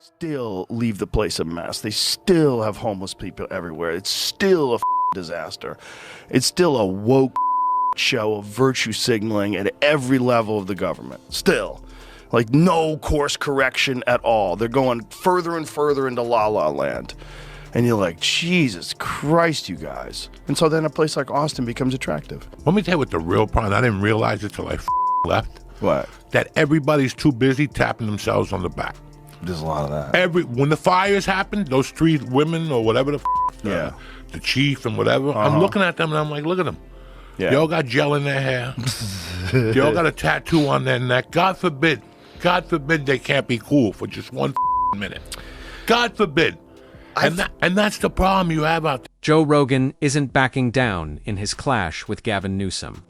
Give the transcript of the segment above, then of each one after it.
Still leave the place a mess. They still have homeless people everywhere. It's still a disaster. It's still a woke show of virtue signaling at every level of the government. Still. Like, no course correction at all. They're going further and further into la-la land. And you're like, Jesus Christ, you guys. And so then a place like Austin becomes attractive. Let me tell you what the real problem, I didn't realize it till I left. What? That everybody's too busy tapping themselves on the back. There's a lot of that. When the fires happened, those three women or whatever the chief and whatever, I'm looking at them and I'm like, look at them. Yeah. They all got gel in their hair. They all got a tattoo on their neck. God forbid they can't be cool for just 1 minute. God forbid. And that's the problem you have out there. Joe Rogan isn't backing down in his clash with Gavin Newsom.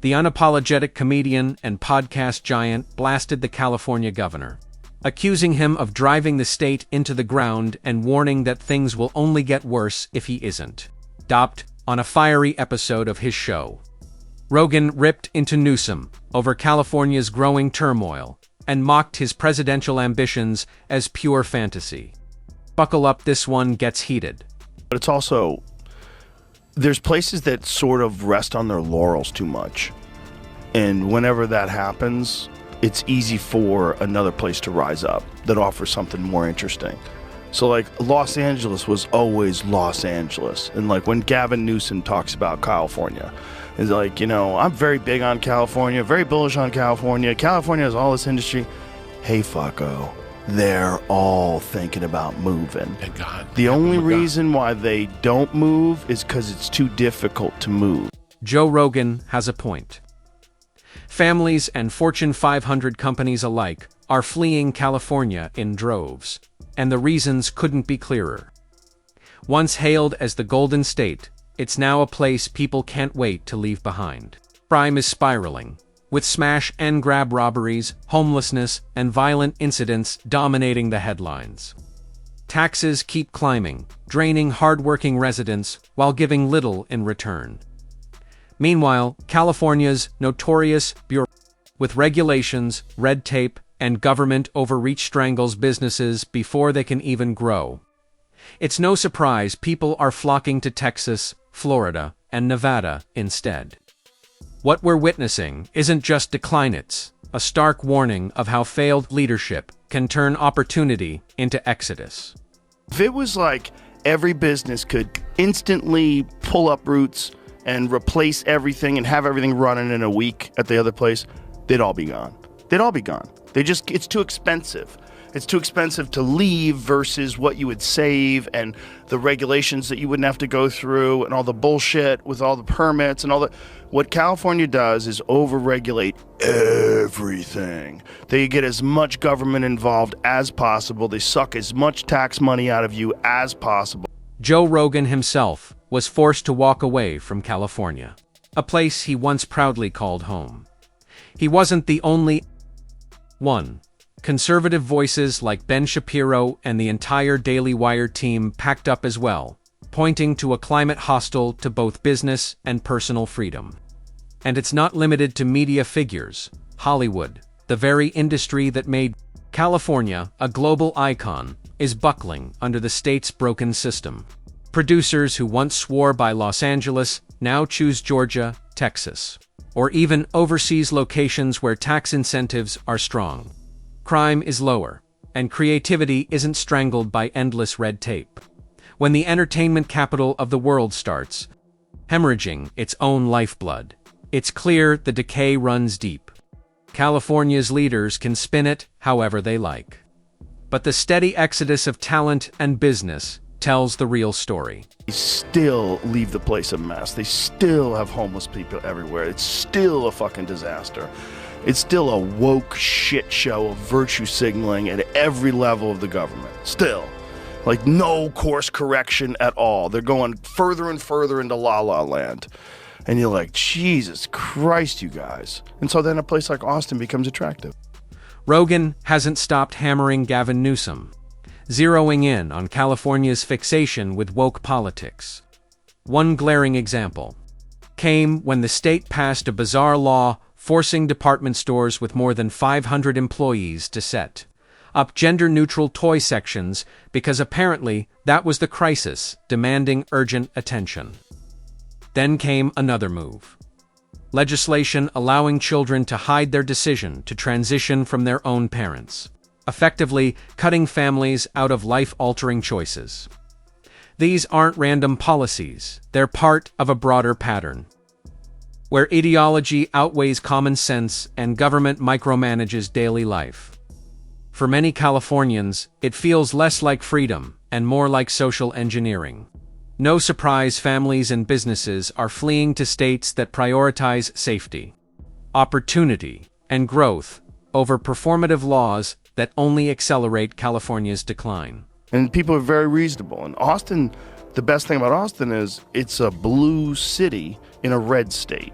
The unapologetic comedian and podcast giant blasted the California governor, accusing him of driving the state into the ground and warning that things will only get worse if he isn't. Dopped on a fiery episode of his show. Rogan ripped into Newsom over California's growing turmoil and mocked his presidential ambitions as pure fantasy. Buckle up, this one gets heated. But it's also, there's places that sort of rest on their laurels too much. And whenever that happens, it's easy for another place to rise up that offers something more interesting. So like Los Angeles was always Los Angeles. And like when Gavin Newsom talks about California, it's like, you know, I'm very big on California, very bullish on California. California has all this industry. Hey, fucko. They're all thinking about moving. Thank God. The only reason why they don't move is because it's too difficult to move. Joe Rogan has a point. Families and Fortune 500 companies alike are fleeing California in droves, and the reasons couldn't be clearer. Once hailed as the Golden State, it's now a place people can't wait to leave behind. Crime is spiraling, with smash-and-grab robberies, homelessness, and violent incidents dominating the headlines. Taxes keep climbing, draining hard-working residents while giving little in return. Meanwhile, California's notorious bureau, with regulations, red tape, and government overreach strangles businesses before they can even grow. It's no surprise people are flocking to Texas, Florida, and Nevada instead. What we're witnessing isn't just decline, it's a stark warning of how failed leadership can turn opportunity into exodus. If it was like every business could instantly pull up roots and replace everything and have everything running in a week at the other place, they'd all be gone. They'd all be gone. It's too expensive. It's too expensive to leave versus what you would save and the regulations that you wouldn't have to go through and all the bullshit with all the permits and all that. What California does is over-regulate everything. They get as much government involved as possible. They suck as much tax money out of you as possible. Joe Rogan himself was forced to walk away from California, a place he once proudly called home. He wasn't the only one. Conservative voices like Ben Shapiro and the entire Daily Wire team packed up as well, pointing to a climate hostile to both business and personal freedom. And it's not limited to media figures. Hollywood, the very industry that made California a global icon, is buckling under the state's broken system. Producers who once swore by Los Angeles now choose Georgia, Texas, or even overseas locations where tax incentives are strong. Crime is lower, and creativity isn't strangled by endless red tape. When the entertainment capital of the world starts hemorrhaging its own lifeblood, it's clear the decay runs deep. California's leaders can spin it however they like. But the steady exodus of talent and business tells the real story. They still leave the place a mess. They still have homeless people everywhere. It's still a fucking disaster. It's still a woke shit show of virtue signaling at every level of the government. Still. Like, no course correction at all. They're going further and further into la-la land. And you're like, Jesus Christ, you guys. And so then a place like Austin becomes attractive. Rogan hasn't stopped hammering Gavin Newsom, zeroing in on California's fixation with woke politics. One glaring example came when the state passed a bizarre law forcing department stores with more than 500 employees to set up gender-neutral toy sections because apparently that was the crisis demanding urgent attention. Then came another move. Legislation allowing children to hide their decision to transition from their own parents, effectively cutting families out of life-altering choices. These aren't random policies, they're part of a broader pattern, where ideology outweighs common sense and government micromanages daily life. For many Californians, it feels less like freedom and more like social engineering. No surprise, families and businesses are fleeing to states that prioritize safety, opportunity, and growth over performative laws that only accelerate California's decline. And people are very reasonable. And Austin, the best thing about Austin is it's a blue city in a red state.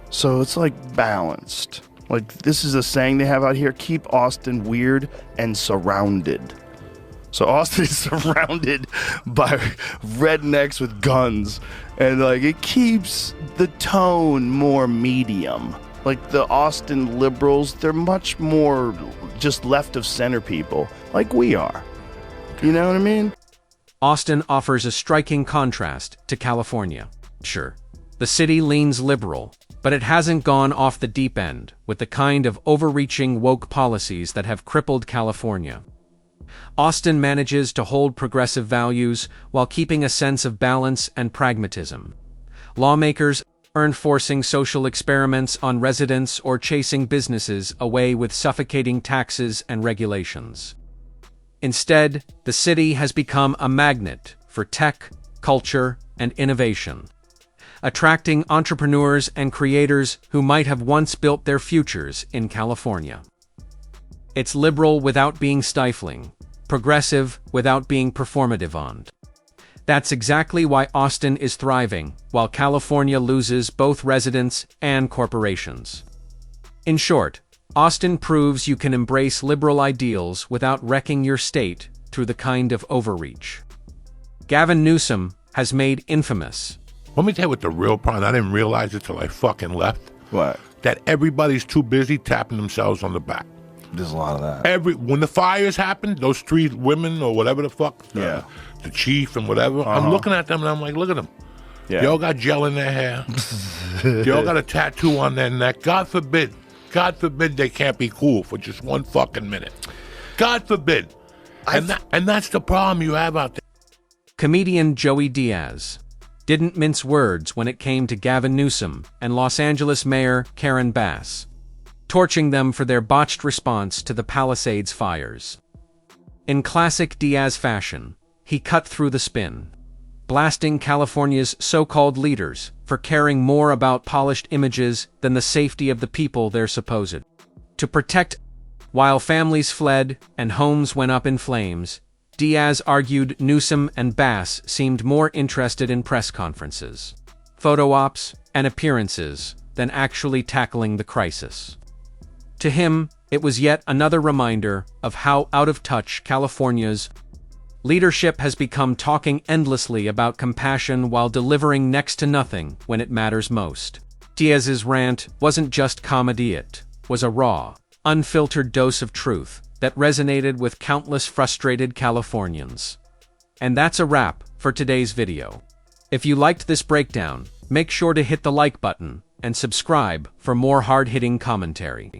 So it's like balanced. Like, this is a saying they have out here: keep Austin weird and surrounded. So Austin is surrounded by rednecks with guns, and like it keeps the tone more medium. Like the Austin liberals, they're much more just left of center people, like we are. You know what I mean? Austin offers a striking contrast to California. Sure, the city leans liberal, but it hasn't gone off the deep end with the kind of overreaching woke policies that have crippled California. Austin manages to hold progressive values while keeping a sense of balance and pragmatism. Lawmakers aren't forcing social experiments on residents or chasing businesses away with suffocating taxes and regulations. Instead, the city has become a magnet for tech, culture, and innovation, attracting entrepreneurs and creators who might have once built their futures in California. It's liberal without being stifling, progressive without being performative. That's exactly why Austin is thriving, while California loses both residents and corporations. In short, Austin proves you can embrace liberal ideals without wrecking your state through the kind of overreach Gavin Newsom has made infamous. Let me tell you what the real problem, I didn't realize it till I fucking left. What? That everybody's too busy tapping themselves on the back. There's a lot of that. When the fires happened, those three women or whatever the fuck, the chief and whatever, I'm looking at them and I'm like, look at them. Yeah. They all got gel in their hair. They all got a tattoo on their neck. God forbid they can't be cool for just one fucking minute. God forbid. And that's the problem you have out there. Comedian Joey Diaz didn't mince words when it came to Gavin Newsom and Los Angeles Mayor Karen Bass, torching them for their botched response to the Palisades fires. In classic Diaz fashion, he cut through the spin, blasting California's so-called leaders for caring more about polished images than the safety of the people they're supposed to protect. While families fled and homes went up in flames, Diaz argued Newsom and Bass seemed more interested in press conferences, photo ops, and appearances than actually tackling the crisis. To him, it was yet another reminder of how out of touch California's leadership has become, talking endlessly about compassion while delivering next to nothing when it matters most. Diaz's rant wasn't just comedy, it was a raw, unfiltered dose of truth that resonated with countless frustrated Californians. And that's a wrap for today's video. If you liked this breakdown, make sure to hit the like button and subscribe for more hard-hitting commentary.